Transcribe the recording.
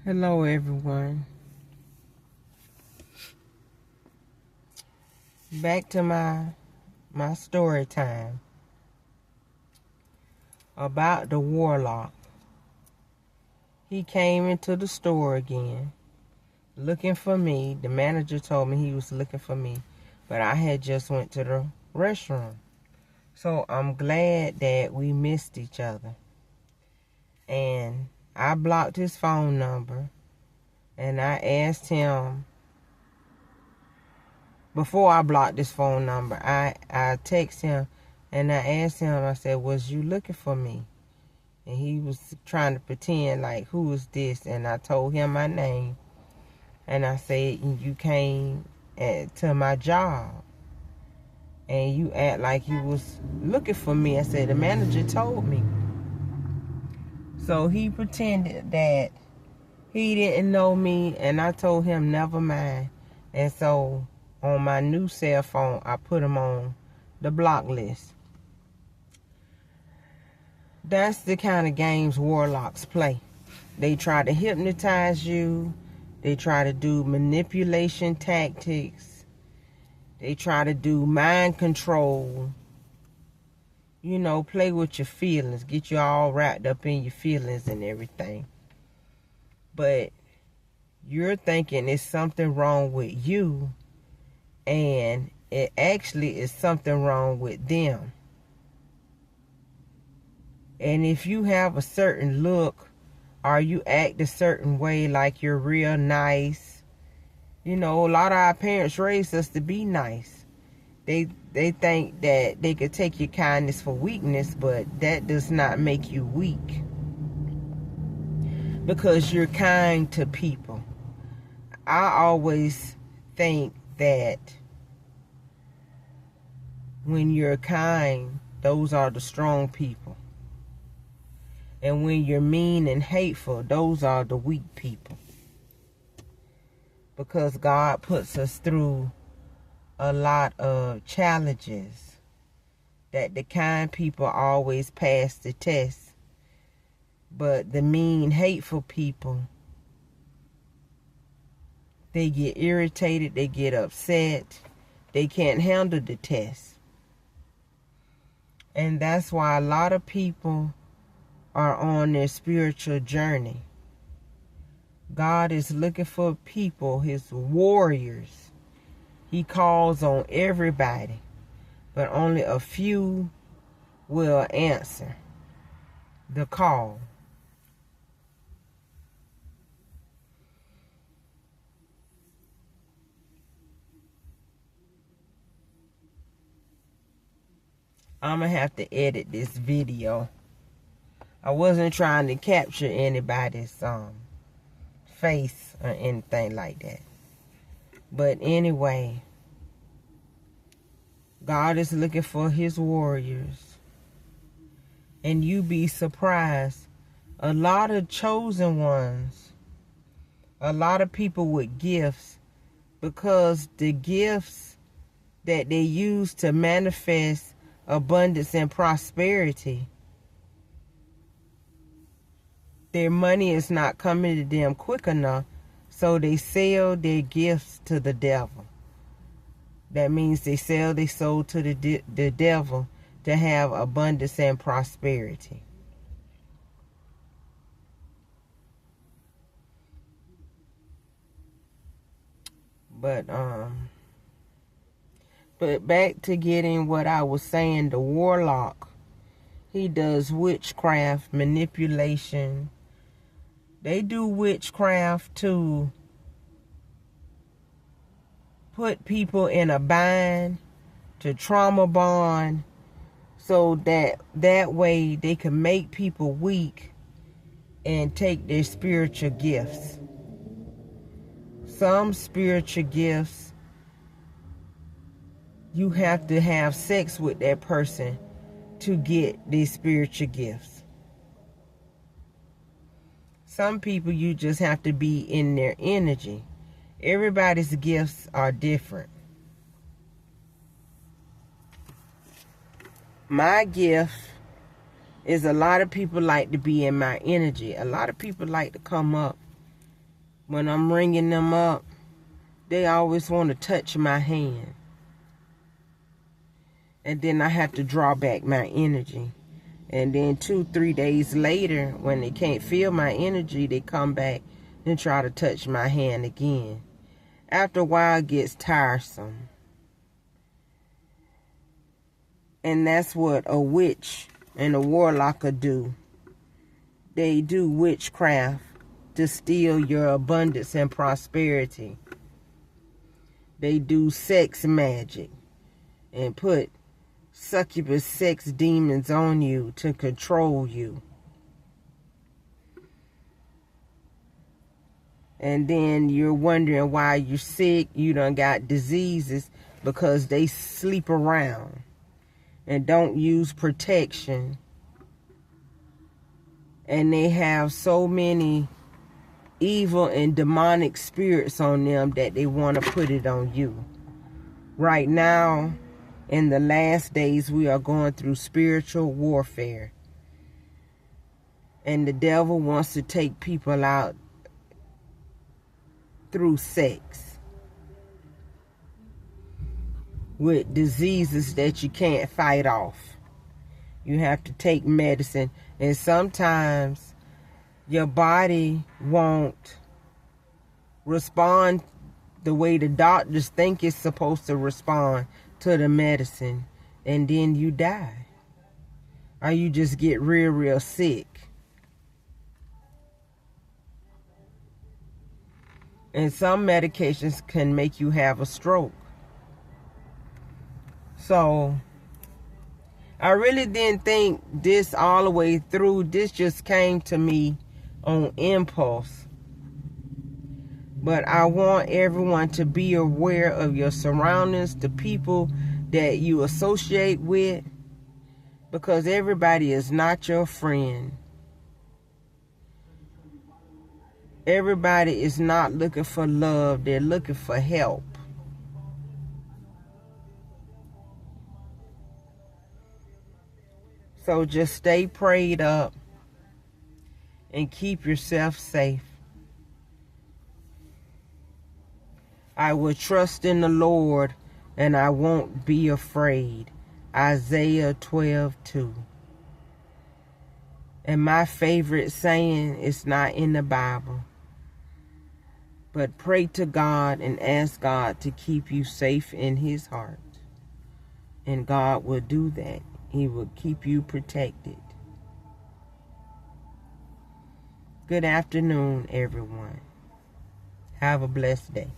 Hello everyone. Back to my story time about the warlock. He came into the store again looking for me. The manager told me he was looking for me, but I had just went to the restroom. So I'm glad that we missed each other. And I blocked his phone number and I asked him, before I blocked this phone number, I texted him and I asked him, I said, was you looking for me? And he was trying to pretend like, who is this? And I told him my name. And I said, you came to my job. And you act like you was looking for me. I said, the manager told me. So he pretended that he didn't know me. And I told him, never mind. And so on my new cell phone, I put him on the block list. That's the kind of games warlocks play. They try to hypnotize you. They try to do manipulation tactics. They try to do mind control. You know, play with your feelings. Get you all wrapped up in your feelings and everything. But you're thinking it's something wrong with you. And it actually is something wrong with them. And if you have a certain look, or you act a certain way, like you're real nice, you know, a lot of our parents raised us to be nice. They think that they could take your kindness for weakness, but that does not make you weak. Because you're kind to people. I always think that when you're kind, those are the strong people. And when you're mean and hateful, those are the weak people. Because God puts us through a lot of challenges that the kind people always pass the test. But the mean, hateful people, they get irritated, they get upset, they can't handle the test. And that's why a lot of people are on their spiritual journey. God is looking for people, his warriors. He calls on everybody, but only a few will answer the call. I'm going to have to edit this video. I wasn't trying to capture anybody's face or anything like that. But anyway, God is looking for his warriors. And you be surprised. A lot of chosen ones, a lot of people with gifts, because the gifts that they use to manifest abundance and prosperity, their money is not coming to them quick enough, so they sell their gifts to the devil. That means they sell their soul to the devil to have abundance and prosperity. But back to getting what I was saying, the warlock, he does witchcraft, manipulation. They do witchcraft to put people in a bind, to trauma bond, so that way they can make people weak and take their spiritual gifts. Some spiritual gifts, you have to have sex with that person to get these spiritual gifts. Some people, you just have to be in their energy. Everybody's gifts are different. My gift is a lot of people like to be in my energy. A lot of people like to come up when I'm ringing them up, they always want to touch my hand. And then I have to draw back my energy. And then 2-3 days later, when they can't feel my energy, they come back and try to touch my hand again. After a while, it gets tiresome. And that's what a witch and a warlock will do. They do witchcraft to steal your abundance and prosperity. They do sex magic and put succubus sex demons on you to control you. And then you're wondering why you're sick, you done got diseases, because they sleep around and don't use protection. And they have so many evil and demonic spirits on them that they want to put it on you. Right now, in the last days, we are going through spiritual warfare. And the devil wants to take people out through sex with diseases that you can't fight off. You have to take medicine, and sometimes your body won't respond the way the doctors think it's supposed to respond to the medicine, and then you die, or you just get real sick. And some medications can make you have a stroke. So I really didn't think this all the way through. This just came to me on impulse. But I want everyone to be aware of your surroundings, the people that you associate with, because everybody is not your friend. Everybody is not looking for love. They're looking for help. So just stay prayed up and keep yourself safe. I will trust in the Lord and I won't be afraid. Isaiah 12:2. And my favorite saying is not in the Bible. But pray to God and ask God to keep you safe in His heart. And God will do that. He will keep you protected. Good afternoon, everyone. Have a blessed day.